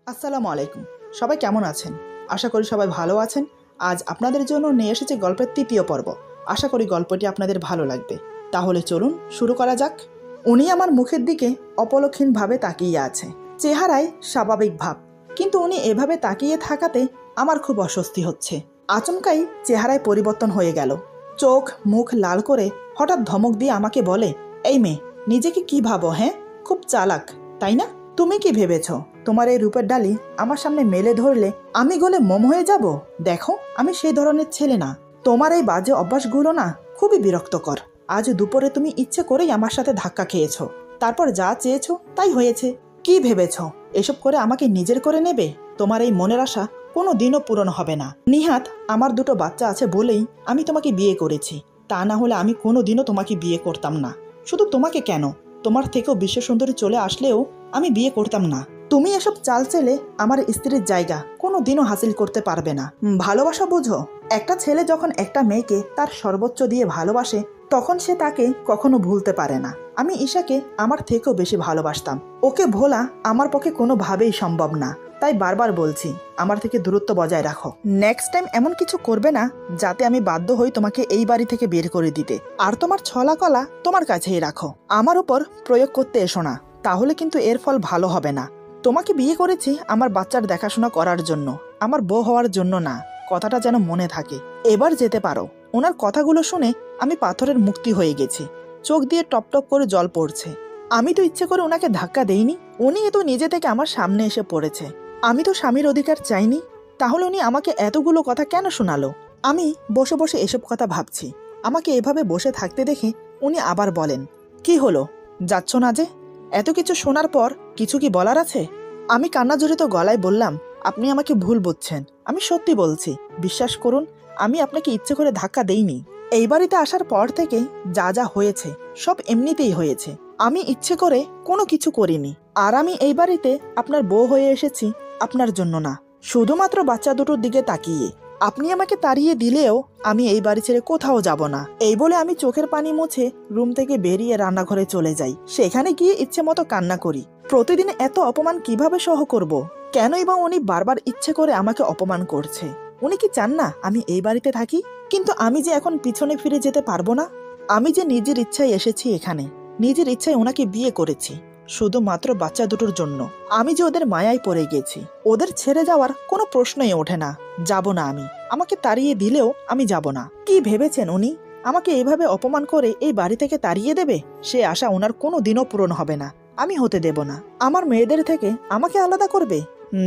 আসসালামু আলাইকুম। সবাই কেমন আছেন? আশা করি সবাই ভালো আছেন। আজ আপনাদের জন্য নিয়ে এসেছি গল্পের ৩য় পর্ব। আশা করি গল্পটি আপনাদের ভালো লাগবে। তাহলে চলুন শুরু করা যাক। উনি আমার মুখের দিকে অপলক্ষীনভাবে তাকিয়ে আছে। চেহারায় স্বাভাবিক ভাব, কিন্তু উনি এভাবে তাকিয়ে থাকাতে আমার খুব অস্বস্তি হচ্ছে। আচমকাই চেহারায় পরিবর্তন হয়ে গেল। চোখ মুখ লাল করে হঠাৎ ধমক দিয়ে আমাকে বলে, এই মেয়ে, নিজেকে কি ভাবো? হ্যাঁ, খুব চালাক, তাই না? তুমি কি ভেবেছ তোমার এই রূপের ডালি আমার সামনে মেলে ধরলে আমি গলে মোম হয়ে যাব? দেখো, আমি সেই ধরনের ছেলে না। তোমার এই বাজে অভ্যাসগুলো না খুবই বিরক্তকর। আজ দুপুরে তুমি ইচ্ছে করেই আমার সাথে ধাক্কা খেয়েছ, তারপর যা চেয়েছো তাই হয়েছে। কি ভেবেছ এসব করে আমাকে নিজের করে নেবে? তোমার এই মনের আশা কোনো দিনও পূরণ হবে না। নিহাত, আমার দুটো বাচ্চা আছে বলেই আমি তোমাকে বিয়ে করেছি। তা না হলে আমি কোনো দিনও তোমাকে বিয়ে করতাম না। শুধু তোমাকে কেন, তোমার থেকেও বিশ্ব সুন্দরী চলে আসলেও আমি বিয়ে করতাম না। তুমি এসব চাল চেলে আমার স্ত্রীর জায়গা কোনো দিনও হাসিল করতে পারবে না। ভালোবাসা বোঝো? একটা ছেলে যখন একটা মেয়েকে তার সর্বোচ্চ দিয়ে ভালোবাসে, তখন সে তাকে কখনো ভুলতে পারে না। আমি ঈশাকে আমার থেকেও বেশি ভালোবাসতাম। ওকে ভোলা আমার পক্ষে কোনোভাবেই সম্ভব না। তাই বারবার বলছি, আমার থেকে দূরত্ব বজায় রাখো। নেক্সট টাইম এমন কিছু করবে না যাতে আমি বাধ্য হই তোমাকে এই বাড়ি থেকে বের করে দিতে। আর তোমার ছলা কলা তোমার কাছেই রাখো, আমার উপর প্রয়োগ করতে এসো না, তাহলে কিন্তু এর ফল ভালো হবে না। তোমাকে বিয়ে করেছি আমার বাচ্চার দেখাশোনা করার জন্য, আমার বউ হওয়ার জন্য না। কথাটা যেন মনে থাকে। এবার যেতে পারো। ওনার কথাগুলো শুনে আমি পাথরের মুক্তি হয়ে গেছি। চোখ দিয়ে টপ টপ করে জল পড়ছে। আমি তো ইচ্ছে করে ওনাকে ধাক্কা দেইনি, উনি তো নিজে থেকে আমার সামনে এসে পড়েছে। আমি তো স্বামীর অধিকার চাইনি, তাহলে উনি আমাকে এতগুলো কথা কেন শোনালো? আমি বসে বসে এসব কথা ভাবছি। আমাকে এভাবে বসে থাকতে দেখে উনি আবার বলেন, কি হলো, যাচ্ছ না যে? এত কিছু শোনার পর কিছু কি বলার আছে? আমি কান্নাজড়িত গলায় বললাম, আপনি আমাকে ভুল বুঝছেন, আমি সত্যি বলছি। বিশ্বাস করুন, আমি আপনাকে ইচ্ছে করে ধাক্কা দেইনি। এই বাড়িতে আসার পর থেকে যা যা হয়েছে সব এমনিতেই হয়েছে। আমি ইচ্ছে করে কোনো কিছু করিনি। আর আমি এই বাড়িতে আপনার বউ হয়ে এসেছি আপনার জন্য না, শুধুমাত্র বাচ্চা দুটোর দিকে তাকিয়ে। আপনি আমাকে তাড়িয়ে দিলেও আমি এই বাড়ি ছেড়ে কোথাও যাব না। এই বলে আমি চোখের পানি মুছে রুম থেকে বেরিয়ে রান্নাঘরে চলে যাই। সেখানে গিয়ে ইচ্ছে মতো কান্না করি। প্রতিদিন এত অপমান কিভাবে সহ করব? কেনই বা উনি বারবার ইচ্ছে করে আমাকে অপমান করছে? উনি কি চান না আমি এই বাড়িতে থাকি? কিন্তু আমি যে এখন পিছনে ফিরে যেতে পারবো না। আমি যে নিজের ইচ্ছায় এসেছি এখানে, নিজের ইচ্ছায় ওনাকে বিয়ে করেছি, শুধুমাত্র বাচ্চা দুটোর জন্য। আমি যে ওদের মায়ায় পড়ে গেছি, ওদের ছেড়ে যাওয়ার কোনো প্রশ্নই ওঠে না। যাব না আমি। আমাকে তাড়িয়ে দিলেও আমি যাব না। কি ভেবেছেন উনি আমাকে এভাবে অপমান করে এই বাড়ি থেকে তাড়িয়ে দেবে? সে আশা ওনার কোনো দিনও পূরণ হবে না। আমি হতে দেব না। আমার মেয়েদের থেকে আমাকে আলাদা করবে?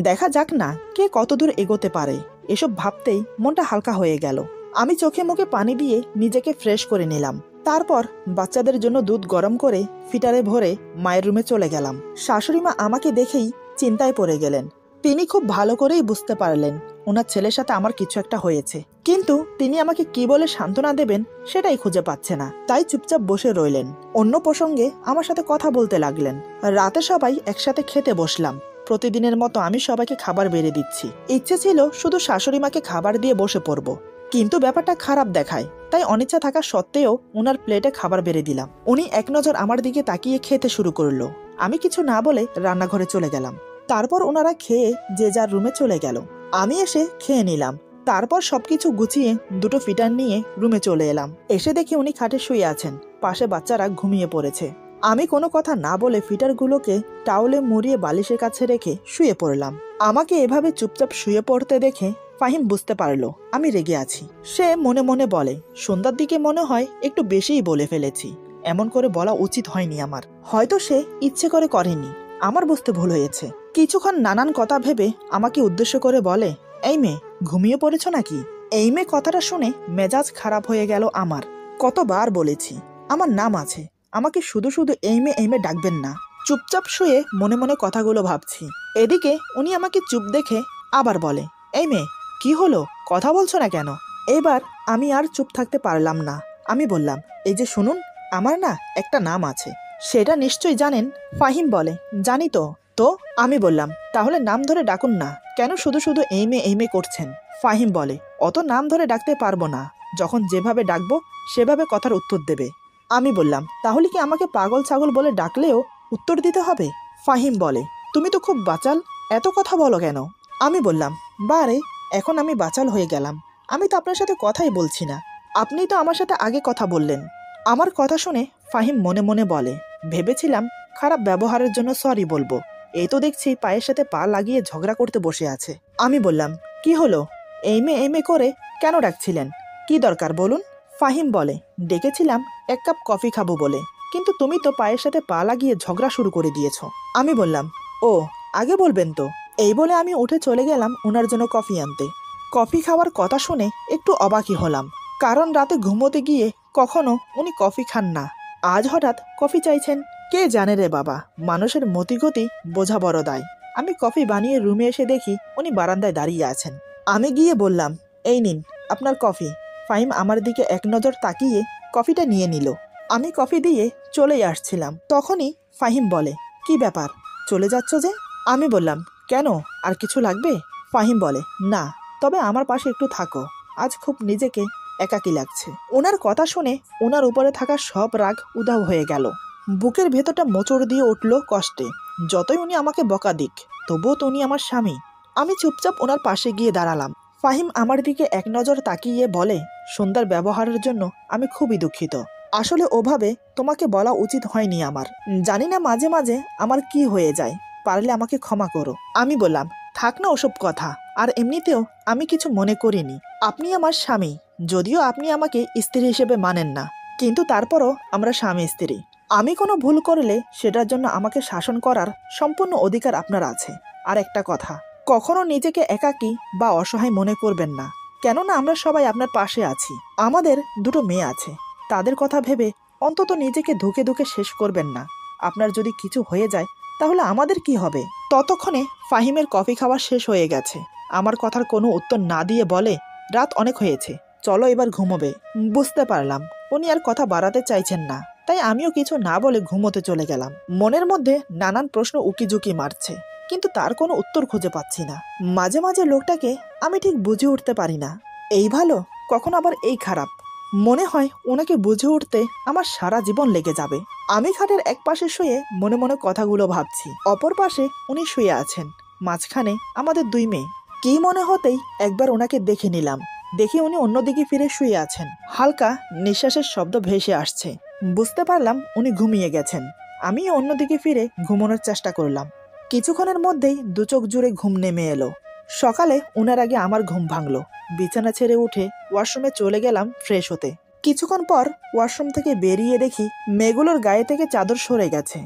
দেখা যাক না কে কতদূর এগোতে পারে। এসব ভাবতেই মনটা হালকা হয়ে গেল। আমি চোখে মুখে পানি দিয়ে নিজেকে ফ্রেশ করে নিলাম। তারপর বাচ্চাদের জন্য দুধ গরম করে ফিটারে ভরে মায়ের রুমে চলে গেলাম। শাশুড়ি মা আমাকে দেখেই চিন্তায় পড়ে গেলেন। তিনি খুব ভালো করেই বুঝতে পারলেন ওনার ছেলের সাথে আমার কিছু একটা হয়েছে, কিন্তু তিনি আমাকে কি বলে সান্ত্বনা দেবেন সেটাই খুঁজে পাচ্ছে না। তাই চুপচাপ বসে রইলেন। অন্য প্রসঙ্গে আমার সাথে কথা বলতে লাগলেন। রাতে সবাই একসাথে খেতে বসলাম। প্রতিদিনের মতো আমি সবাইকে খাবার বেড়ে দিচ্ছি। ইচ্ছে ছিল শুধু শাশুড়ি মাকে খাবার দিয়ে বসে পড়ব, কিন্তু ব্যাপারটা খারাপ দেখায়। তাই অনিচ্ছা থাকা সত্ত্বেও ওনার প্লেটে খাবার বেড়ে দিলাম। উনি এক নজর আমার দিকে তাকিয়ে খেতে শুরু করলো। আমি কিছু না বলে রান্নাঘরে চলে গেলাম। তারপর ওনারা খেয়ে যে যার রুমে চলে গেল। আমি এসে খেয়ে নিলাম। তারপর সবকিছু গুছিয়ে দুটো ফিটার নিয়ে রুমে চলে এলাম। এসে দেখি উনি খাটে শুয়ে আছেন, পাশে বাচ্চারা ঘুমিয়ে পড়েছে। আমি কোনো কথা না বলে ফিটারগুলোকে টাওয়ালে মুড়িয়ে বালিশের কাছে রেখে শুয়ে পড়লাম। আমাকে এভাবে চুপচাপ শুয়ে পড়তে দেখে ফাহিম বুঝতে পারলো আমি রেগে আছি। সে মনে মনে বলে, সন্ধ্যার দিকে মনে হয় একটু বেশিই বলে ফেলেছি। এমন করে বলা উচিত হয়নি আমার। হয়তো সে ইচ্ছে করে করেনি, আমার বুঝতে ভুল হয়েছে। কিছুক্ষণ নানান কথা ভেবে আমাকে উদ্দেশ্য করে বলে, এই মেয়ে, ঘুমিয়ে পড়েছ নাকি? এই মেয়ে কথাটা শুনে মেজাজ খারাপ হয়ে গেল আমার। কতবার বলেছি আমার নাম আছে, আমাকে শুধু শুধু এই মেয়ে ডাকবেন না। চুপচাপ শুয়ে মনে মনে কথাগুলো ভাবছি। এদিকে উনি আমাকে চুপ দেখে আবার বলে, এই মেয়ে, কি হলো, কথা বলছো না কেন? এবার আমি আর চুপ থাকতে পারলাম না। আমি বললাম, এই যে শুনুন, আমার না একটা নাম আছে, সেটা নিশ্চয়ই জানেন। ফাহিম বলে, জানি তো। তো আমি বললাম, তাহলে নাম ধরে ডাকুন না, কেন শুধু শুধু এই মেয়ে করছেন? ফাহিম বলে, অত নাম ধরে ডাকতে পারবো না, যখন যেভাবে ডাকবো সেভাবে কথার উত্তর দেবে। আমি বললাম, তাহলে কি আমাকে পাগল ছাগল বলে ডাকলেও উত্তর দিতে হবে? ফাহিম বলে, তুমি তো খুব বাচাল, এত কথা বলো কেন? আমি বললাম, বারে, এখন আমি বাচাল হয়ে গেলাম। আমি তো আপনার সাথে কথাই বলছি না, আপনি তো আমার সাথে আগে কথা বললেন। আমার কথা শুনে ফাহিম মনে মনে বলে, ভেবেছিলাম খারাপ ব্যবহারের জন্য সরি বলবো, এই তো দেখছি পায়ের সাথে পা লাগিয়ে ঝগড়া করতে বসে আছে। আমি বললাম, কি হলো? এই মে করে কেন ডাকছিলেন? কি দরকার বলুন? ফাহিম বলে, ডেকেছিলাম 1 কাপ কফি খাবো বলে, কিন্তু তুমি তো পায়ের সাথে পা লাগিয়ে ঝগড়া শুরু করে দিয়েছো। আমি বললাম, ও, আগে বলবেন তো। এই বলে আমি উঠে চলে গেলাম ওনার জন্য কফি আনতে। কফি খাওয়ার কথা শুনে একটু অবাকই হলাম, কারণ রাতে ঘুমোতে গিয়ে কখনো উনি কফি খান না। আজ হঠাৎ কফি চাইছেন। কে জানে রে বাবা, মানুষের মতিগতি বোঝা বড় দায়। আমি কফি বানিয়ে রুমে এসে দেখি উনি বারান্দায় দাঁড়িয়ে আছেন। আমি গিয়ে বললাম, এই নিন আপনার কফি। ফাহিম আমার দিকে এক নজর তাকিয়ে কফিটা নিয়ে নিল। আমি কফি দিয়ে চলেই আসছিলাম, তখনই ফাহিম বলে, কি ব্যাপার, চলে যাচ্ছ যে? আমি বললাম, কেন, আর কিছু লাগবে? ফাহিম বলে, না, তবে আমার পাশে একটু থাকো, আজ খুব নিজেকে একাকী লাগছে। ওনার কথা শুনে ওনার উপরে থাকা সব রাগ উধাও হয়ে গেল। বুকের ভেতরটা মোচড় দিয়ে উঠল কষ্টে। যতই উনি আমাকে বকা দিক, তবুও তো উনি আমার স্বামী। আমি চুপচাপ ওনার পাশে গিয়ে দাঁড়ালাম। ফাহিম আমার দিকে এক নজর তাকিয়ে বলে, সন্ধ্যার ব্যবহারের জন্য আমি খুবই দুঃখিত। আসলে ওভাবে তোমাকে বলা উচিত হয়নি আমার। জানি না মাঝে মাঝে আমার কি হয়ে যায়, পারলে আমাকে ক্ষমা করো। আমি বললাম, থাক না ওসব কথা, আর এমনিতেও আমি কিছু মনে করিনি। আপনি আমার স্বামী, যদিও আপনি আমাকে স্ত্রী হিসেবে মানেন না, কিন্তু তারপরও আমরা স্বামী স্ত্রী। আমি কোনো ভুল করলে সেটার জন্য আমাকে শাসন করার সম্পূর্ণ অধিকার আপনার আছে। আর একটা কথা, কখনো নিজেকে একাকী বা অসহায় মনে করবেন না, কেননা আমরা সবাই আপনার পাশে আছি। আমাদের 2টো মেয়ে আছে, তাদের কথা ভেবে অন্তত নিজেকে ধুকে ধুকে শেষ করবেন না। আপনার যদি কিছু হয়ে যায় তাহলে আমাদের কি হবে? ততক্ষণে ফাহিমের কফি খাওয়া শেষ হয়ে গেছে। আমার কথার কোনো উত্তর না দিয়ে বলে, রাত অনেক হয়েছে, চলো এবার ঘুমোবে। বুঝতে পারলাম উনি আর কথা বাড়াতে চাইছেন না, তাই আমিও কিছু না বলে ঘুমোতে চলে গেলাম। মনের মধ্যে নানান প্রশ্ন উকিঝুঁকি মারছে, কিন্তু তার কোনো উত্তর খুঁজে পাচ্ছি না। মাঝে মাঝে লোকটাকে আমি ঠিক বুঝে উঠতে পারি না, এই ভালো কখন আবার এই খারাপ। মনে হয় ওনাকে বুঝে উঠতে আমার সারা জীবন লেগে যাবে। আমি খাটের এক পাশে শুয়ে মনে মনে কথাগুলো ভাবছি, অপর পাশে উনি শুয়ে আছেন, মাঝখানে আমাদের 2 মেয়ে। কি মনে হতেই একবার ওনাকে দেখে নিলাম, দেখে উনি অন্যদিকে ফিরে শুয়ে আছেন। হালকা নিঃশ্বাসের শব্দ ভেসে আসছে, বুঝতে পারলাম উনি ঘুমিয়ে গেছেন। আমি অন্যদিকে ফিরে ঘুমানোর চেষ্টা করলাম। কিছুক্ষণের মধ্যেই 2 চোখ জুড়ে ঘুম নেমে এলো। সকালে ওনার আগে আমার ঘুম ভাঙলো। বিছানা ছেড়ে উঠে ওয়াশরুমে চলে গেলাম ফ্রেশ হতে। কিছুক্ষণ পর ওয়াশরুম থেকে বেরিয়ে দেখি মেয়েগুলোর গায়ে থেকে চাদর সরে গেছে।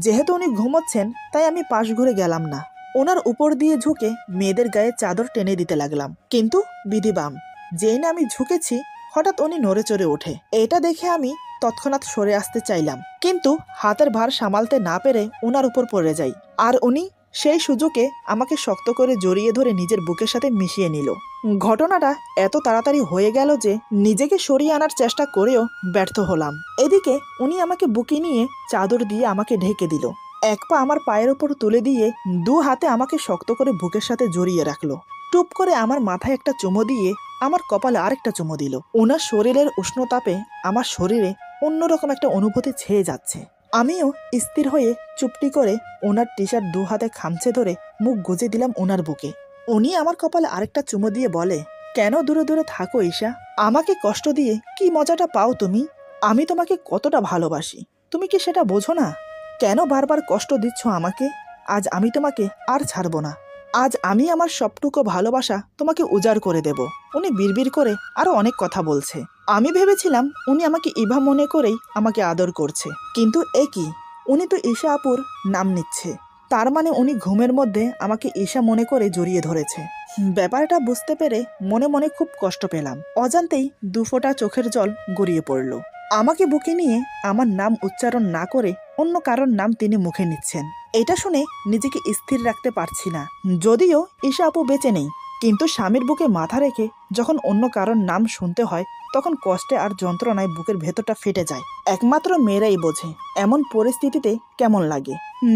যেহেতু উনি ঘুমোচ্ছেন তাই আমি পাশ ঘুরে গেলাম না, ওনার উপর দিয়ে ঝুঁকে মেয়েদের গায়ে চাদর টেনে দিতে লাগলাম। কিন্তু বিধিবাম, যেই না আমি ঝুঁকেছি হঠাৎ উনি নড়ে চড়ে ওঠে। এটা দেখে আমি তৎক্ষণাৎ সরে আসতে চাইলাম, কিন্তু হাতের ভার সামালতে না পেরে ওনার উপর পড়ে যাই, আর উনি সেই সুযোগে আমাকে শক্ত করে জড়িয়ে ধরে নিজের বুকের সাথে মিশিয়ে নিল। ঘটনাটা এত তাড়াতাড়ি হয়ে গেল যে নিজেকে সরিয়ে আনার চেষ্টা করেও ব্যর্থ হলাম। এদিকে উনি আমাকে বুকে নিয়ে চাদর দিয়ে আমাকে ঢেকে দিল। এক পা আমার পায়ের ওপর তুলে দিয়ে 2 হাতে আমাকে শক্ত করে বুকের সাথে জড়িয়ে রাখলো। টুপ করে আমার মাথায় একটা চুমো দিয়ে আমার কপালে আরেকটা চুমো দিল। ওনার শরীরের উষ্ণতাপে আমার শরীরে অন্যরকম একটা অনুভূতি ছেয়ে যাচ্ছে। আমিও স্থির হয়ে চুপটি করে ওনার টি-শার্ট 2 হাতে খামচে ধরে মুখ গুজে দিলাম ওনার বুকে। উনি আমার কপালে আরেকটা চুমো দিয়ে বলে, কেন দূরে দূরে থাকো ঈশা? আমাকে কষ্ট দিয়ে কি মজাটা পাও তুমি? আমি তোমাকে কতটা ভালোবাসি, তুমি কি সেটা বোঝো না? কেন বারবার কষ্ট দিচ্ছ আমাকে? আজ আমি তোমাকে আর ছাড়বো না। আজ আমি আমার সবটুকু ভালোবাসা তোমাকে উজাড় করে দেব। উনি বিড়বিড় করে আরো অনেক কথা বলছে। আমি ভেবেছিলাম উনি আমাকে ইভা মনে করেই আমাকে আদর করছে, কিন্তু এ কি, উনি তো ঈশা আপুর নাম নিচ্ছে। তার মানে উনি ঘুমের মধ্যে আমাকে ঈশা মনে করে জড়িয়ে ধরেছে। ব্যাপারটা বুঝতে পেরে মনে মনে খুব কষ্ট পেলাম। অজান্তেই 2 ফোঁটা চোখের জল গড়িয়ে পড়ল। আমাকে বুকে নিয়ে আমার নাম উচ্চারণ না করে অন্য কারোর নাম তিনি মুখে নিচ্ছেন। এটা শুনে নিজেকে স্থির রাখতে পারছি না। যদিও ঈশা আপু বেঁচে নেই, কিন্তু স্বামীর বুকে মাথা রেখে যখন অন্য কারোর নাম শুনতে হয় তখন কষ্টে আর যন্ত্রণায় বুকের ভেতরটা ফেটে যায়। একমাত্র মেয়েরাই বোঝে এমন পরিস্থিতিতে কেমন লাগে।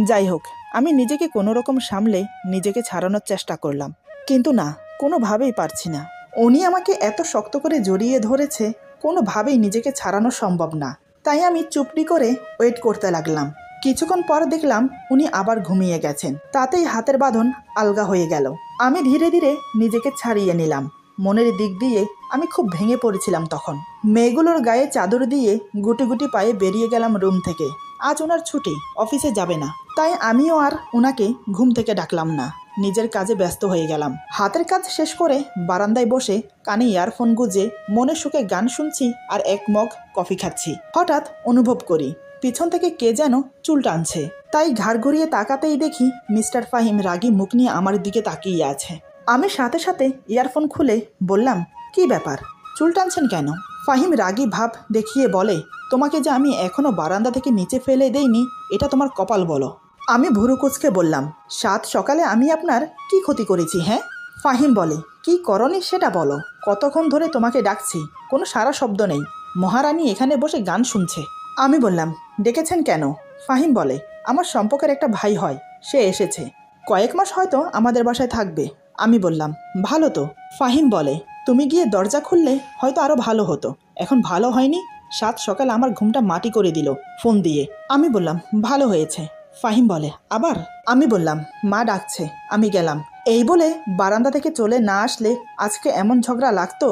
যাই হোক, আমি নিজেকে কোনো রকম সামলে নিজেকে ছাড়ানোর চেষ্টা করলাম, কিন্তু না, কোনোভাবেই পারছি না। উনি আমাকে এত শক্ত করে জড়িয়ে ধরেছে, কোনোভাবেই নিজেকে ছাড়ানো সম্ভব না। তাই আমি চুপটি করে ওয়েট করতে লাগলাম। কিছুক্ষণ পর দেখলাম উনি আবার ঘুমিয়ে গেছেন। তাতেই হাতের বাঁধন আলগা হয়ে গেল। আমি ধীরে ধীরে নিজেকে ছাড়িয়ে নিলাম। মনের দিক দিয়ে আমি খুব ভেঙে পড়েছিলাম তখন। মেয়েগুলোর গায়ে চাদর দিয়ে গুটি গুটি পায়ে বেরিয়ে গেলাম রুম থেকে। আজ ওনার ছুটি, অফিসে যাবে না, তাই আমিও আর ওনাকে ঘুম থেকে ডাকলাম না। নিজের কাজে ব্যস্ত হয়ে গেলাম। হাতের কাজ শেষ করে বারান্দায় বসে কানে ইয়ারফোন গুজে মনে সুখে গান শুনছি আর এক মগ কফি খাচ্ছি। হঠাৎ অনুভব করি পিছন থেকে কে যেন চুল টানছে। তাই ঘাড় ঘুরিয়ে তাকাতেই দেখি মিস্টার ফাহিম রাগী মুখ নিয়ে আমার দিকে তাকিয়ে আছে। আমি সাথে সাথে ইয়ারফোন খুলে বললাম, কি ব্যাপার, চুল টানছেন কেন? ফাহিম রাগী ভাব দেখিয়ে বলে, তোমাকে যে আমি এখনো বারান্দা থেকে নিচে ফেলে দেইনি, এটা তোমার কপাল বলো। আমি ভুরু কুচকে বললাম, সাত সকালে আমি আপনার কি ক্ষতি করেছি? হ্যাঁ। ফাহিম বলে, কি করনি সেটা বলো। কতক্ষণ ধরে তোমাকে ডাকছি, কোনো সারা শব্দ নেই। মহারানী এখানে বসে গান শুনছে। আমি বললাম, ডেকেছেন কেন? ফাহিম বলে, আমার সম্পর্কের একটা ভাই হয়, সে এসেছে, কয়েক মাস হয়তো আমাদের বাসায় থাকবে। আমি বললাম, ভালো তো। ফাহিম বলে, তুমি গিয়ে দরজা খুললে হয়তো আরও ভালো হতো। এখন ভালো হয়নি, সাত সকাল আমার ঘুমটা মাটি করে দিল ফোন দিয়ে। আমি বললাম, ভালো হয়েছে। ফাহিম বলে, আবার? আমি বললাম, মা ডাকছে, আমি গেলাম। এই বলে বারান্দা থেকে চলে না আসলে আজকে এমন ঝগড়া লাগতো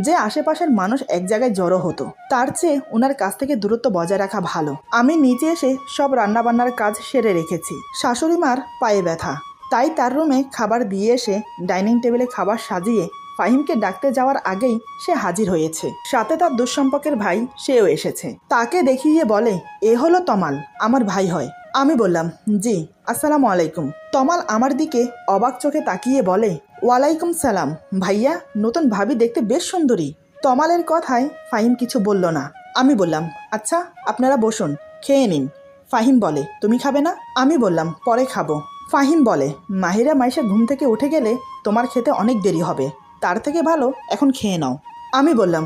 যে আশেপাশের মানুষ এক জায়গায় জড়ো হতো। তার চেয়ে ওনার কাছ থেকে দূরত্ব বজায় রাখা ভালো। আমি নিচে এসে সব রান্নাবান্নার কাজ সেরে রেখেছি। শাশুড়ি মার পায়ে ব্যথা, তাই তার রুমে খাবার দিয়ে এসে ডাইনিং টেবিলে খাবার সাজিয়ে ফাহিমকে ডাকতে যাওয়ার আগেই সে হাজির হয়েছে। সাথে তার দুঃসম্পর্কের ভাই, সেও এসেছে। তাকে দেখিয়ে বলে, এ হলো তমাল, আমার ভাই হয়। আমি বললাম, জি, আসসালামু আলাইকুম। তমাল আমার দিকে অবাক চোখে তাকিয়ে বলে, ওয়ালাইকুম সালাম ভাইয়া, নতুন ভাবি দেখতে বেশ সুন্দরী। তমালের কথায় ফাহিম কিছু বলল না। আমি বললাম, আচ্ছা আপনারা বসুন, খেয়ে নিন। ফাহিম বলে, তুমি খাবে না? আমি বললাম, পরে খাবো। ফাহিম বলে, মাহিরা মাইশা ঘুম থেকে উঠে গেলে তোমার খেতে অনেক দেরি হবে, তার থেকে ভালো এখন খেয়ে নাও। আমি বললাম,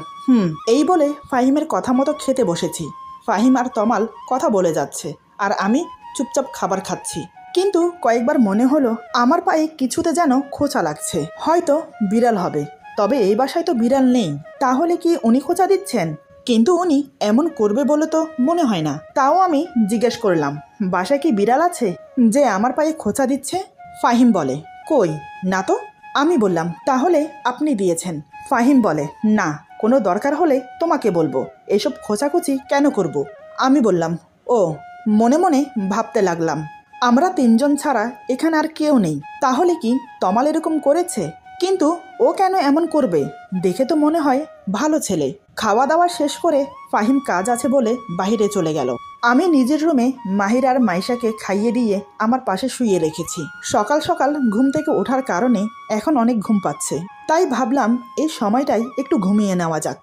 এই বলে ফাহিমের কথা মতো খেতে বসেছি। ফাহিম আর তমাল কথা বলে যাচ্ছে আর আমি চুপচাপ খাবার খাচ্ছি। কিন্তু কয়েকবার মনে হলো আমার পায়ে কিছুতে যেন খোঁচা লাগছে, হয়তো বিড়াল হবে। তবে এই বাসায় তো বিড়াল নেই, তাহলে কি উনি খোঁচা দিচ্ছেন? কিন্তু উনি এমন করবে বলে তো মনে হয় না। তাও আমি জিজ্ঞেস করলাম, বাসায় কি বিড়াল আছে যে আমার পায়ে খোঁচা দিচ্ছে? ফাহিম বলে, কই না তো। আমি বললাম, তাহলে আপনি দিয়েছেন। ফাহিম বলে, না, কোনো দরকার হলে তোমাকে বলবো, এসব খোঁচাখুচি কেন করব? আমি বললাম, ও। মনে মনে ভাবতে লাগলাম, আমরা তিনজন ছাড়া এখানে আর কেউ নেই, তাহলে কি তমাল এরকম করেছে? কিন্তু ও কেন এমন করবে? দেখে তো মনে হয় ভালো ছেলে। খাওয়া দাওয়া শেষ করে ফাহিম কাজ আছে বলে বাইরে চলে গেল। আমি নিজের রুমে মাহির আর মাইশাকে খাইয়ে দিয়ে আমার পাশে শুয়ে রেখেছি। সকাল সকাল ঘুম থেকে ওঠার কারণে এখন অনেক ঘুম পাচ্ছে, তাই ভাবলাম এই সময়টাই একটু ঘুমিয়ে নেওয়া যাক।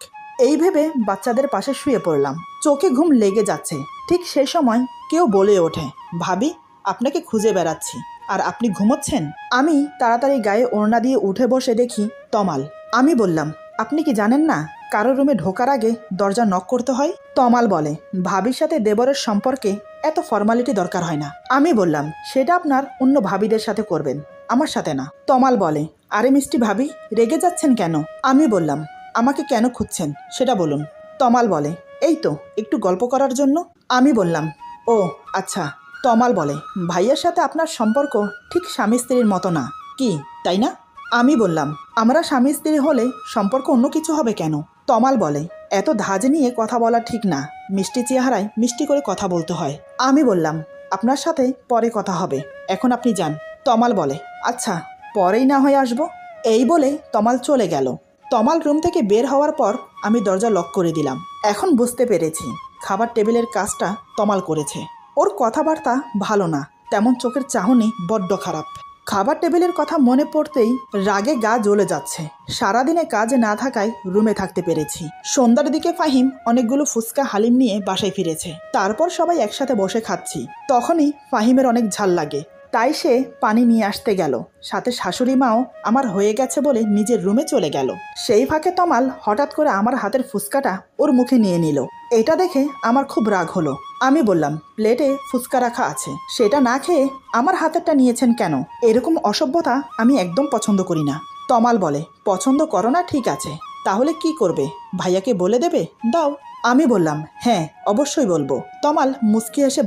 এই ভেবে বাচ্চাদের পাশে শুয়ে পড়লাম। চোখে ঘুম লেগে যাচ্ছে। ঠিক সেই সময় কেউ বলে ওঠে, ভাবি, আপনাকে খুঁজে বেড়াচ্ছি আর আপনি ঘুমোচ্ছেন। আমি তাড়াতাড়ি গায়ে ওড়না দিয়ে উঠে বসে দেখি তমাল। আমি বললাম, আপনি কি জানেন না কারো রুমে ঢোকার আগে দরজা নক করতে হয়? তমাল বলে, ভাবির সাথে দেবরের সম্পর্কে এত ফর্মালিটি দরকার হয় না। আমি বললাম, সেটা আপনার অন্য ভাবিদের সাথে করবেন, আমার সাথে না। তমাল বলে, আরে মিষ্টি ভাবি, রেগে যাচ্ছেন কেন? আমি বললাম, আমাকে কেন খুঁজছেন সেটা বলুন। তমাল বলে, এই তো একটু গল্প করার জন্য। আমি বললাম, ও আচ্ছা। তমাল বলে, ভাইয়ের সাথে আপনার সম্পর্ক ঠিক স্বামী স্ত্রীর মতো না, কি তাই না? আমি বললাম, আমরা স্বামী স্ত্রী হলে সম্পর্ক অন্য কিছু হবে কেন? তমাল বলে, এত ধাজ নিয়ে কথা বলা ঠিক না, মিষ্টি চেহারায় মিষ্টি করে কথা বলতে হয়। আমি বললাম, আপনার সাথে পরে কথা হবে, এখন আপনি যান। তমাল বলে, আচ্ছা, পরেই না হয় আসবো। এই বলে তমাল চলে গেল। তমাল রুম থেকে বের হওয়ার পর আমি দরজা লক করে দিলাম। এখন বুঝতে পেরেছি খাবার টেবিলের কাজটা তমাল করেছে। ওর কথাবার্তা ভালো না, তেমন চোখের চাহনি বড্ড খারাপ। খাবার টেবিলের কথা মনে পড়তেই রাগে গা জ্বলে যাচ্ছে। সারাদিনে কাজে না থাকায় রুমে থাকতে পেরেছি। সন্ধ্যার দিকে ফাহিম অনেকগুলো ফুচকা হালিম নিয়ে বাসায় ফিরেছে। তারপর সবাই একসাথে বসে খাচ্ছি। তখনই ফাহিমের অনেক ঝাল লাগে, তাই সে পানি নিয়ে আসতে গেল। সাথে শাশুড়ি মাও আমার হয়ে গেছে বলে নিজের রুমে চলে গেল। সেই ফাঁকে তমাল হঠাৎ করে আমার হাতের ফুচকাটা ওর মুখে নিয়ে নিল। এটা দেখে আমার খুব রাগ হলো। আমি বললাম, প্লেটে ফুচকা রাখা আছে, সেটা না খেয়ে আমার হাতেরটা নিয়েছেন কেন? এরকম অসভ্যতা আমি একদম পছন্দ করি না। তমাল বলে, পছন্দ করো না ঠিক আছে, তাহলে কি করবে? ভাইয়াকে বলে দেবে? দাও। আমি বললাম, হ্যাঁ অবশ্যই বলবো। তমাল মুচকি এসে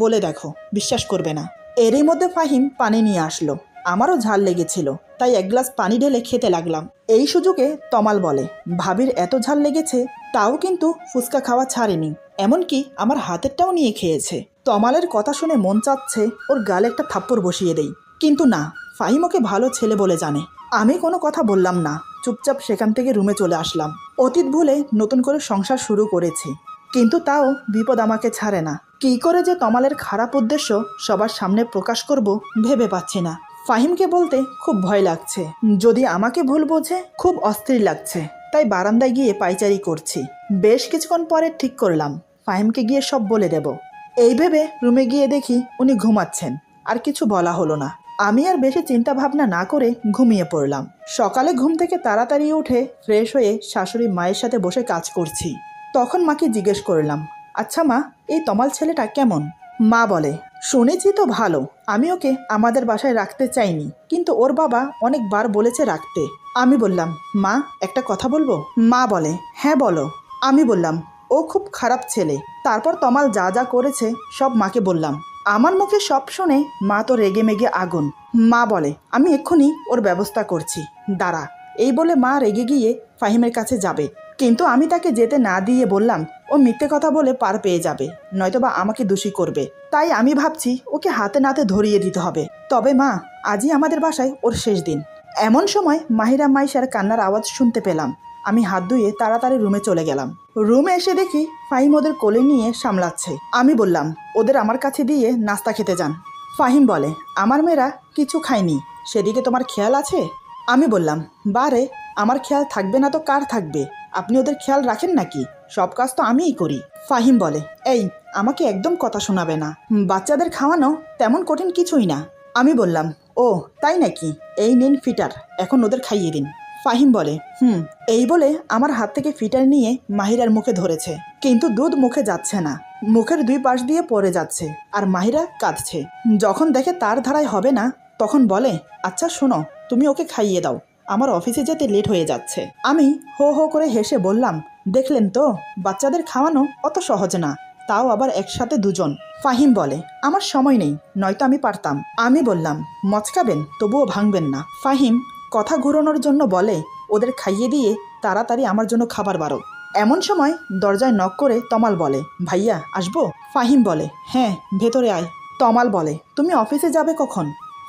বলে দেখো, বিশ্বাস করবে না। এরই মধ্যে ফাহিম পানি নিয়ে আসলো। আমারও ঝাল লেগেছিল, তাই এক গ্লাস পানি ঢেলে খেতে লাগলাম। এই সুযোগে তমাল বলে, ভাবির এত ঝাল লেগেছে, তাও কিন্তু ফুচকা খাওয়া ছাড়েনি, এমনকি আমার হাতেরটাও নিয়ে খেয়েছে। তমালের কথা শুনে মন চাচ্ছে ওর গালে একটা থাপ্পড় বসিয়ে দেই, কিন্তু না, ফাহিম ওকে ভালো ছেলে বলে জানে। আমি কোনো কথা বললাম না, চুপচাপ সেখান থেকে রুমে চলে আসলাম। অতীত ভুলে নতুন করে সংসার শুরু করেছি, কিন্তু তাও বিপদ আমাকে ছাড়ে না। কী করে যে তমালের খারাপ উদ্দেশ্য সবার সামনে প্রকাশ করব ভেবে পাচ্ছি না। ফাহিমকে বলতে খুব ভয় লাগছে, যদি আমাকে ভুল বোঝে খুব অস্থির লাগছে, তাই বারান্দায় গিয়ে পায়চারি করছি। বেশ কিছুক্ষণ পরে ঠিক করলাম ফাহিমকে গিয়ে সব বলে দেব। এই ভেবে রুমে গিয়ে দেখি উনি ঘুমাচ্ছেন, আর কিছু বলা হলো না। আমি আর বেশি চিন্তা ভাবনা না করে ঘুমিয়ে পড়লাম। সকালে ঘুম থেকে তাড়াতাড়ি উঠে ফ্রেশ হয়ে শাশুড়ি মায়ের সাথে বসে কাজ করছি। তখন মাকে জিজ্ঞেস করলাম, আচ্ছা মা, এই তমাল ছেলেটা কেমন? মা বলে, শুনেছি তো ভালো, আমি ওকে আমাদের বাসায় রাখতে চাইনি, কিন্তু ওর বাবা অনেকবার বলেছে রাখতে। আমি বললাম, মা একটা কথা বলবো? মা বলে, হ্যাঁ বলো। আমি বললাম, ও খুব খারাপ ছেলে। তারপর তমাল যা যা করেছে সব মাকে বললাম। আমার মুখে সব শুনে মা তো রেগে মেগে আগুন। মা বলে, আমি এক্ষুনি ওর ব্যবস্থা করছি, দাঁড়া। এই বলে মা রেগে গিয়ে ফাহিমের কাছে যাবে, কিন্তু আমি তাকে যেতে না দিয়ে বললাম, ও মিথ্যে কথা বলে পার পেয়ে যাবে, নয়তোবা আমাকে দোষী করবে। তাই আমি ভাবছি ওকে হাতে নাতে ধরিয়ে দিতে হবে। তবে মা, আজই আমাদের বাসায় ওর শেষ দিন। এমন সময় মাহিরা মাইশার কান্নার আওয়াজ শুনতে পেলাম। আমি হাত ধুয়ে তাড়াতাড়ি রুমে চলে গেলাম। রুমে এসে দেখি ফাহিম ওদের কোলে নিয়ে সামলাচ্ছে। আমি বললাম, ওদের আমার কাছে দিয়ে নাস্তা খেতে যান। ফাহিম বলে, আমার মেয়েরা কিছু খায়নি, সেদিকে তোমার খেয়াল আছে? আমি বললাম, বারে, আমার খেয়াল থাকবে না তো কার থাকবে? আপনি ওদের খেয়াল রাখেন নাকি? সব কাজ তো আমিই করি। ফাহিম বলে, এই, আমাকে একদম কথা শোনাবে না, বাচ্চাদের খাওয়ানো তেমন কঠিন কিছুই না। আমি বললাম, ও তাই নাকি, এই নিন ফিটার, এখন ওদের খাইয়ে দিন। ফাহিম বলে, এই বলে আমার হাত থেকে ফিটার নিয়ে মাহিরার মুখে ধরেছে, কিন্তু দুধ মুখে যাচ্ছে না, মুখের দুই পাশ দিয়ে পড়ে যাচ্ছে, আর মাহিরা কাঁদছে। যখন দেখে তার ধারায় হবে না, তখন বলে, আচ্ছা শোনো, তুমি ওকে খাইয়ে দাও, আমার অফিসে যেতে লেট হয়ে যাচ্ছে। আমি হো হো করে হেসে বললাম, দেখলেন তো, বাচ্চাদের খাওয়ানো অত সহজ না, তাও আবার একসাথে দুজন। ফাহিম বলে, আমার সময় নেই, নয়তো আমি পারতাম। আমি বললাম, মচকাবেন তবুও ভাঙবেন না। ফাহিম কথা ঘুরানোর জন্য বলে, ওদের খাইয়ে দিয়ে তাড়াতাড়ি আমার জন্য খাবার বাড়ো। এমন সময় দরজায় নক করে তমাল বলে, ভাইয়া আসবো? ফাহিম বলে, হ্যাঁ ভেতরে আয়। তমাল বলে, তুমি অফিসে যাবে কখন?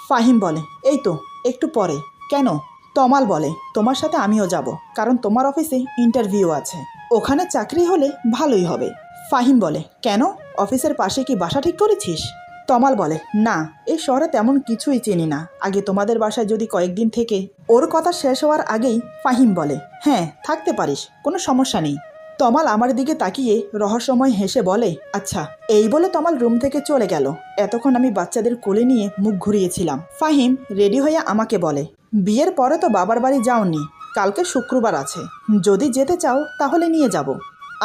ফাহিম বলে, এই তো একটু পরে। কেন? তমাল বলে, তোমার সাথে আমিও যাব, কারণ তোমার অফিসে ইন্টারভিউ আছে, ওখানে চাকরি হলে ভালোই হবে। ফাহিম বলে, কেন, অফিসের পাশে কি বাসা ঠিক করেছিস? তমাল বলে, না, এই শহরে তেমন কিছুই চিনি না, আগে তোমাদের বাসায় যদি কয়েকদিন থেকে। ওর কথা শেষ হওয়ার আগেই ফাহিম বলে, হ্যাঁ থাকতে পারিস, কোনো সমস্যা নেই। তমাল আমার দিকে তাকিয়ে রহস্যময় হেসে বলে, আচ্ছা। এই বলে তমাল রুম থেকে চলে গেল। এতক্ষণ আমি বাচ্চাদের কোলে নিয়ে মুখ ঘুরিয়েছিলাম। ফাহিম রেডি হয়ে আমাকে বলে, বিয়ের পরে তো বাবার বাড়ি যাওনি, কালকে শুক্রবার আছে, যদি যেতে চাও তাহলে নিয়ে যাব।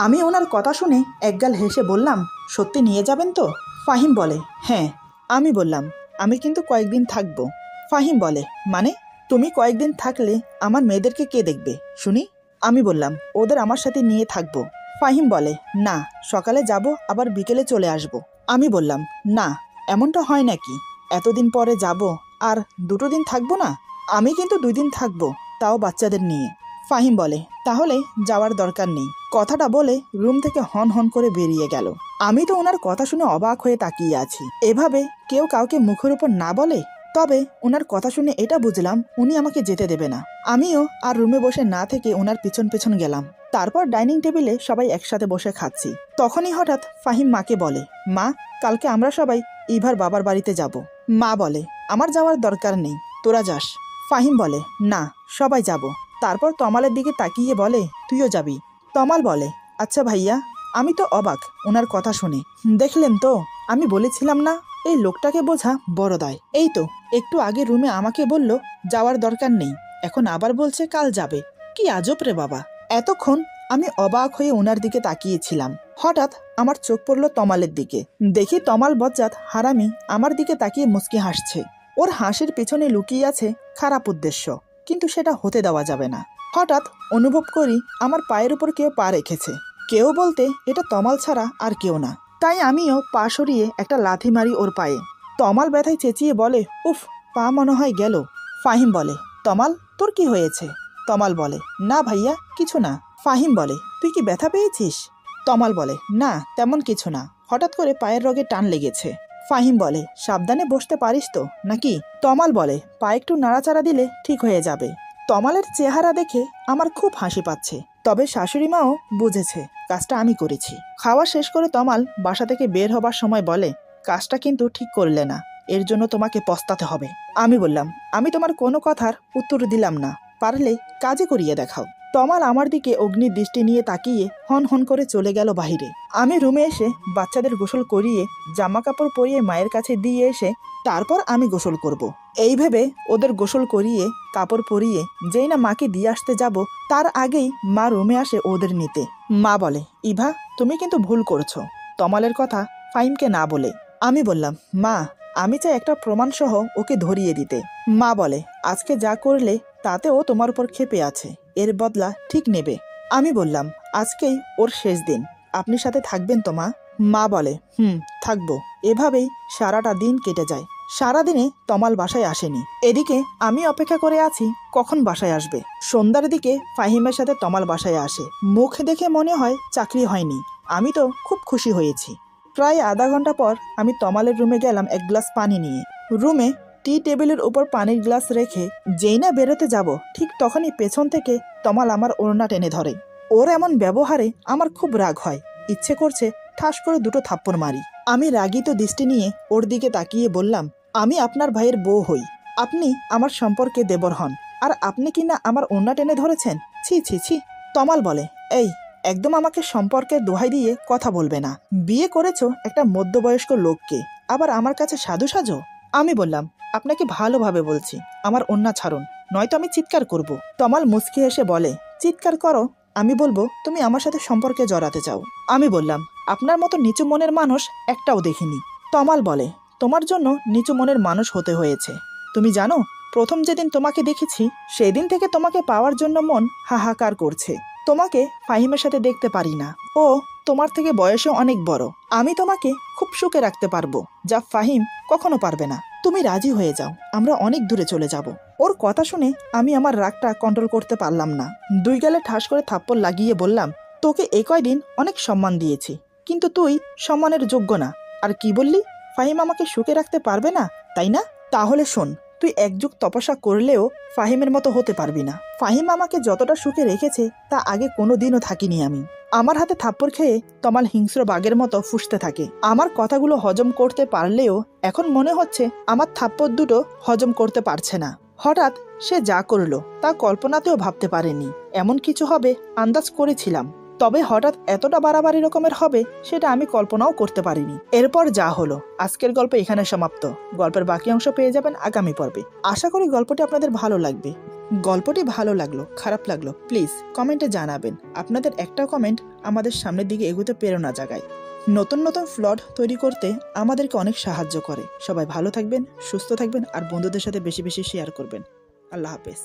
আমি ওনার কথা শুনে একগাল হেসে বললাম, সত্যি নিয়ে যাবেন তো? ফাহিম বলে, হ্যাঁ। আমি বললাম, আমি কিন্তু কয়েকদিন থাকবো। ফাহিম বলে, মানে? তুমি কয়েকদিন থাকলে আমার মেয়েদেরকে কে দেখবে শুনি? আমি বললাম, ওদের আমার সাথে নিয়ে থাকবো। ফাহিম বলে, না, সকালে যাব আবার বিকেলে চলে আসব। আমি বললাম, না, এমনটা হয় নাকি? এতদিন পরে যাব আর 2 দিন থাকবো না? আমি কিন্তু 2 দিন থাকবো, তাও বাচ্চাদের নিয়ে। ফাহিম বলে, তাহলে যাওয়ার দরকার নেই। কথাটা বলে রুম থেকে হন হন করে বেরিয়ে গেল। আমি তো ওনার কথা শুনে অবাক হয়ে তাকিয়ে আছি। এভাবে কেউ কাউকে মুখের উপর না বলে। তবে ওনার কথা শুনে এটা বুঝলাম উনি আমাকে যেতে দেবে না। আমিও আর রুমে বসে না থেকে ওনার পিছন পিছন গেলাম। তারপর ডাইনিং টেবিলে সবাই একসাথে বসে খাচ্ছি। তখনই হঠাৎ ফাহিম মাকে বলে, মা, কালকে আমরা সবাই ইভার বাবার বাড়িতে যাব। মা বলে, আমার যাওয়ার দরকার নেই, তোরা যাস। ফাহিম বলে, না, সবাই যাব। তারপর তমালের দিকে তাকিয়ে বলে, তুইও যাবি? তমাল বলে, আচ্ছা ভাইয়া, আমি তো অবাক ওনার কথা শুনে। দেখলেন তো, আমি বলেছিলাম না, এই লোকটাকে বোঝা বড় দায়। এই তো একটু আগে রুমে আমাকে বলল যাওয়ার দরকার নেই, এখন আবার বলছে কাল যাবে। কি আজব রে বাবা। এতক্ষণ আমি অবাক হয়ে ওনার দিকে তাকিয়েছিলাম। হঠাৎ আমার চোখ পড়ল তমালের দিকে। দেখি তমাল বজ্জাত হারামি আমার দিকে তাকিয়ে মুচকি হাসছে। ওর হাসির পিছনে লুকিয়ে আছে খারাপ উদ্দেশ্য, কিন্তু সেটা হতে দেওয়া যাবে না। হঠাৎ অনুভব করি আমার পায়ের উপর কেউ পা রেখেছে। কেউ বলতে এটা তমাল ছাড়া আর কেউ না। তাই আমিও পা সরিয়ে একটা লাথি মারি ওর পায়ে। তমাল ব্যথায় চেঁচিয়ে বলে, উফ, পা মনে হয় গেল। ফাহিম বলে, তমাল তোর কি হয়েছে? তমাল বলে, না ভাইয়া, কিছু না। ফাহিম বলে, তুই কি ব্যথা পেয়েছিস? তমাল বলে, না তেমন কিছু না, হঠাৎ করে পায়ের রগে টান লেগেছে। ফাহিম বলে, সাবধানে বসতে পারিস তো নাকি? তমাল বলে, পা একটু নাড়াচাড়া দিলে ঠিক হয়ে যাবে। তমালের চেহারা দেখে আমার খুব হাসি পাচ্ছে, তবে শাশুড়ি মাও বুঝেছে কাজটা আমি করেছি। খাওয়া শেষ করে তমাল বাসা থেকে বের হবার সময় বলে, কাজটা কিন্তু ঠিক করলে না, এর জন্য তোমাকে পস্তাতে হবে। আমি বললাম, আমি তোমার কোনো কথার উত্তর দিলাম না, পারলে কাজে করিয়ে দেখাও। তমাল আমার দিকে অগ্নির দৃষ্টি নিয়ে তাকিয়ে হন হন করে চলে গেল বাহিরে। আমি রুমে এসে বাচ্চাদের গোসল করিয়ে জামা কাপড় পরিয়ে মায়ের কাছে দিয়ে এসে তারপর আমি গোসল করব। এই ভেবে ওদের গোসল করিয়ে কাপড় পরিয়ে যেই না মাকে দিয়ে আসতে যাব, তার আগেই মা রুমে আসে ওদের নিতে। মা বলে, ইভা তুমি কিন্তু ভুল করছো, তমালের কথা ফাহিমকে না বলে। আমি বললাম, মা আমি চাই একটা প্রমাণ সহ ওকে ধরিয়ে দিতে। মা বলে, আজকে যা করলে তাতে ও তোমার উপর ক্ষেপে আছে, এর বদলা ঠিক নেবে। আমি বললাম, আজকেই ওর শেষ দিন, আপনি সাথে থাকবেন তো মা? মা বলে, থাকবো। এভাবেই সারাটা দিন কেটে যায়। সারাদিনে তমাল বাসায় আসেনি। এদিকে আমি অপেক্ষা করে আছি কখন বাসায় আসবে। সন্ধ্যার দিকে ফাহিমের সাথে তমাল বাসায় আসে। মুখ দেখে মনে হয় চাকরি হয়নি। আমি তো খুব খুশি হয়েছি। প্রায় আধা ঘন্টা পর আমি তমালের রুমে গেলাম এক গ্লাস পানি নিয়ে। রুমে টি টেবিলের উপর পানির গ্লাস রেখে যেই না বেরোতে যাব, ঠিক তখনই পেছন থেকে তমাল আমার ওড়না টেনে ধরে। ওর এমন ব্যবহারে আমার খুব রাগ হয়, ইচ্ছে করছে ঠাস করে দুটো থাপ্পড় মারি। আমি রাগিত দৃষ্টি নিয়ে ওর দিকে তাকিয়ে বললাম, আমি আপনার ভাইয়ের বউ হই, আপনি আমার সম্পর্কে দেবর হন, আর আপনি কি না আমার ওড়না টেনে ধরেছেন? ছি ছি ছি। তমাল বলে, এই একদম আমাকে সম্পর্কের দোহাই দিয়ে কথা বলবে না। বিয়ে করেছো একটা মধ্যবয়স্ক লোককে, আবার আমার কাছে সাধু সাজো? আমি বললাম, আপনাকে ভালোভাবে বলছি, আমার ওড়না ছাড়ুন, নয়তো আমি চিৎকার করব। তমাল মুচকি হেসে বলে, চিৎকার করো, আমি বলবো তুমি আমার সাথে সম্পর্কে জড়াতে চাও। আমি বললাম, আপনার মতো নিচু মনের মানুষ একটাও দেখিনি। তমাল বলে, তোমার জন্য নিচু মনের মানুষ হতে হয়েছে। তুমি জানো, প্রথম যেদিন তোমাকে দেখেছি সেদিন থেকে তোমাকে পাওয়ার জন্য মন হাহাকার করছে। তোমাকে ফাহিমের সাথে দেখতে পারি না, ও তোমার থেকে বয়সে অনেক বড়। আমি তোমাকে খুব সুখে রাখতে পারবো, যা ফাহিম কখনো পারবে না। তুমি রাজি হয়ে যাও, আমরা অনেক দূরে চলে যাব। ওর কথা শুনে আমি আমার রাগটা কন্ট্রোল করতে পারলাম না। দুই গালে ঠাস করে থাপ্পড় লাগিয়ে বললাম, তোকে এই কয়দিন অনেক সম্মান দিয়েছি, কিন্তু তুই সম্মানের যোগ্য না। আর কি বললি, ফাহিম আমাকে সুখে রাখতে পারবে না, তাই না? তাহলে শোন, তুই এক যুগ তপস্যা করলেও ফাহিমের মতো হতে পারবি না। ফাহিম আমাকে যতটা সুখে রেখেছে তা আগে কোনো দিনও থাকিনি আমি। আমার হাতে থাপ্পড় খেয়ে তমাল হিংস্র বাঘের মতো ফুঁসতে থাকে। আমার কথাগুলো হজম করতে পারলেও এখন মনে হচ্ছে আমার থাপ্পড় দুটো হজম করতে পারছে না। হঠাৎ সে যা করলো তা কল্পনাতেও ভাবতে পারেনি। এমন কিছু হবে আন্দাজ করেছিলাম, তবে হঠাৎ এতটা বাড়াবাড়ি রকমের হবে সেটা আমি কল্পনাও করতে পারিনি। এরপর যা হলো, আজকের গল্প এখানে সমাপ্ত। গল্পের বাকি অংশ পেয়ে যাবেন আগামী পর্বে। আশা করি গল্পটি আপনাদের ভালো লাগবে। গল্পটি ভালো লাগলো, খারাপ লাগলো, প্লিজ কমেন্টে জানাবেন। আপনাদের একটা কমেন্ট আমাদের সামনের দিকে এগোতে প্রেরণা জাগায়। নতুন নতুন প্লট তৈরি করতে আমাদেরকে অনেক সাহায্য করে। সবাই ভালো থাকবেন, সুস্থ থাকবেন, আর বন্ধুদের সাথে বেশি বেশি শেয়ার করবেন। আল্লাহ হাফেজ।